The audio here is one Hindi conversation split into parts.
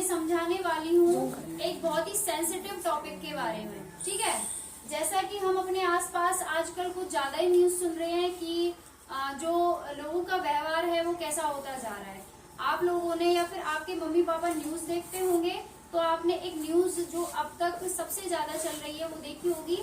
समझाने वाली हूँ एक बहुत ही सेंसिटिव टॉपिक के बारे में। ठीक है, जैसा कि हम अपने आसपास आजकल कुछ ज्यादा ही न्यूज सुन रहे हैं कि जो लोगों का व्यवहार है वो कैसा होता जा रहा है। आप लोगों ने या फिर आपके मम्मी पापा न्यूज देखते होंगे तो आपने एक न्यूज जो अब तक सबसे ज्यादा चल रही है वो देखी होगी।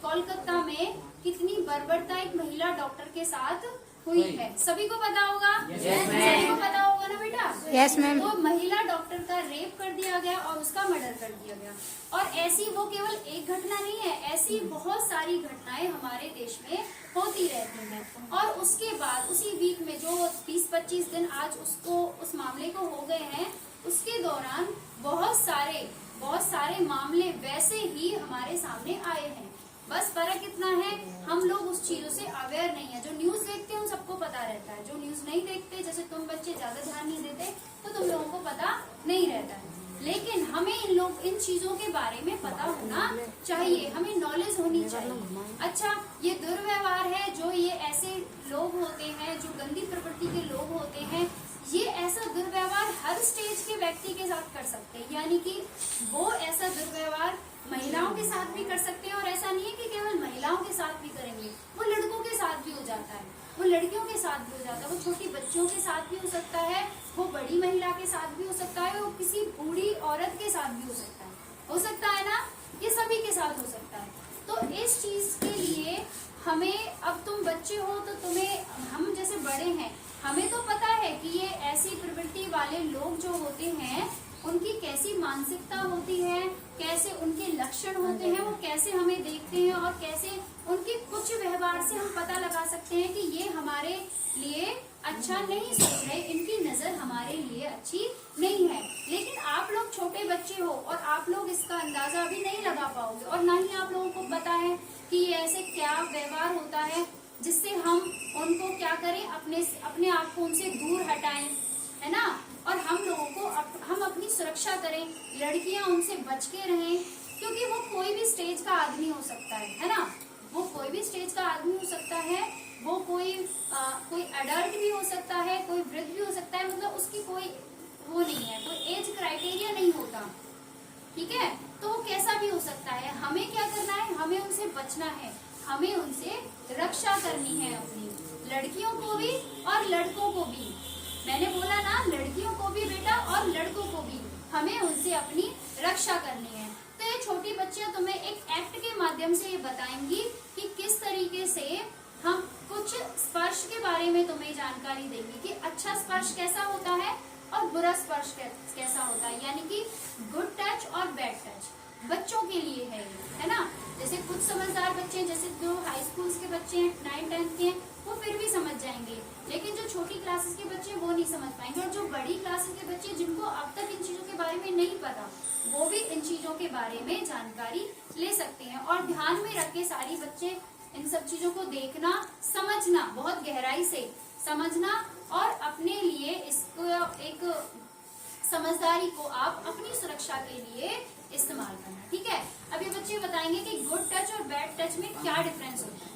कोलकाता में कितनी बर्बरता एक महिला डॉक्टर के साथ हुई है, सभी को पता होगा। सभी को पता होगा ना बेटा। Yes ma'am. वो महिला डॉक्टर का रेप कर दिया गया और उसका मर्डर कर दिया गया। और ऐसी वो केवल एक घटना नहीं है, ऐसी बहुत सारी घटनाएं हमारे देश में होती रहती हैं। और उसके बाद उसी वीक में जो 20-25 दिन आज उसको उस मामले को हो गए हैं, उसके दौरान बहुत सारे मामले वैसे ही हमारे सामने आए हैं। बस फर्क इतना है हम लोग उस चीजों से अवेयर नहीं है। जो न्यूज देखते हैं उन सबको पता रहता है, जो न्यूज नहीं देखते, जैसे तुम बच्चे ज्यादा ध्यान नहीं देते तो तुम लोगों को पता नहीं रहता है। लेकिन हमें इन चीजों के बारे में पता होना चाहिए, हमें नॉलेज होनी चाहिए। अच्छा, ये दुर्व्यवहार है जो ये ऐसे लोग होते हैं जो गंदी प्रवृत्ति के लोग होते हैं, ये ऐसा दुर्व्यवहार हर स्टेज के व्यक्ति के साथ कर सकते हैं। यानी कि वो ऐसा दुर्व्यवहार महिलाओं के साथ भी कर सकते हैं और ऐसा नहीं है कि केवल महिलाओं के साथ भी करेंगे, वो लड़कों के साथ भी हो जाता है, वो लड़कियों के साथ भी हो जाता है, वो छोटी बच्चियों के साथ भी हो सकता है, वो बड़ी महिला के साथ भी हो सकता है, वो किसी बूढ़ी औरत के साथ भी हो सकता है ना, ये सभी के साथ हो सकता है। तो इस चीज के लिए हमें, अब तुम बच्चे हो तो तुम्हें, हम जैसे बड़े हैं हमें तो पता है कि ये ऐसी प्रवृत्ति वाले लोग जो होते हैं उनकी कैसी मानसिकता होती है, कैसे उनके लक्षण होते हैं, वो कैसे हमें देखते हैं और कैसे उनके कुछ व्यवहार से हम पता लगा सकते हैं कि ये हमारे लिए अच्छा नहीं सोच रहे, इनकी नजर हमारे लिए अच्छी नहीं है। लेकिन आप लोग छोटे बच्चे हो और आप लोग इसका अंदाजा अभी नहीं लगा पाओगे और ना ही आप लोगों को पता है कि ये ऐसे क्या व्यवहार होता है जिससे हम उनको क्या करें, अपने आप को उनसे दूर हटाएं, है ना। और हम लोगों को हम अपनी सुरक्षा करें, लड़कियां उनसे बच के रहें, क्योंकि वो कोई भी स्टेज का आदमी हो सकता है ना, वो कोई भी स्टेज का आदमी हो सकता है, वो कोई अडल्ट भी हो सकता है, कोई वृद्ध भी हो सकता है, मतलब उसकी कोई वो नहीं है, कोई एज क्राइटेरिया नहीं होता। ठीक है, तो वो कैसा भी हो सकता है। हमें क्या करना है, हमें उनसे बचना है, हमें उनसे रक्षा करनी है, अपनी लड़कियों को भी और लड़कों को भी। मैंने बोला ना, लड़कियों को भी बेटा और लड़कों को भी हमें उनसे अपनी रक्षा करनी है। तो ये छोटी बच्चियां तुम्हें एक एक्ट के माध्यम से ये बताएंगी कि किस तरीके से हम कुछ स्पर्श के बारे में तुम्हें जानकारी देंगी कि अच्छा स्पर्श कैसा होता है और बुरा स्पर्श कैसा होता है, यानी कि गुड टच और बैड टच बच्चों के लिए है ना। जैसे कुछ समझदार बच्चे हैं, जैसे जो हाई स्कूल के बच्चे हैं, 9-10 के हैं, वो फिर भी समझ जाएंगे, लेकिन जो छोटी क्लासेस के बच्चे हैं वो नहीं समझ पाएंगे। और जो बड़ी क्लासेस के बच्चे जिनको अब तक इन चीजों के बारे में नहीं पता, वो भी इन चीजों के बारे में जानकारी ले सकते हैं। और ध्यान में रख के सारी बच्चे इन सब चीजों को देखना, समझना, बहुत गहराई से समझना और अपने लिए इसको एक समझदारी को आप अपनी सुरक्षा के लिए इस्तेमाल करना। ठीक है, अब ये बच्चे बताएंगे कि गुड टच और बैड टच में क्या डिफरेंस होता है।